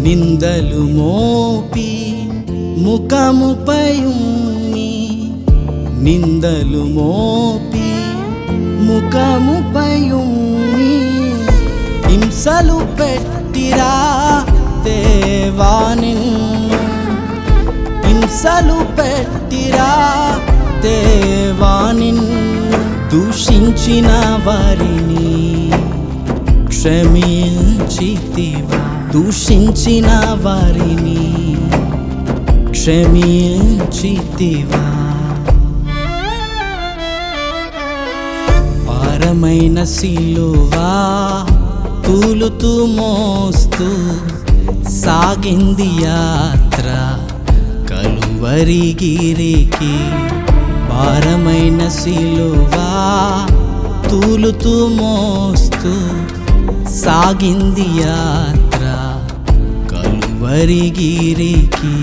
నిందలు మోపి ముఖముపై ఉమ్మి, నిందలు మోపి ముఖముపై ఉమ్మి, హింసలు పెట్టిరా దేవా నిన్ను, హింసలు పెట్టిరా దేవా నిన్ను, దూషించిన వారిని క్షమించితివా, దూషించిన వారిని క్షమించితివా. భారమైన సిలువా తూలుతూ మోస్తూ సాగింది యాత్ర కలువరిగిరికి. భారమైన సిలువా తూలుతూ మోస్తూ సాగింది యాత్ర కలువరిగిరికి.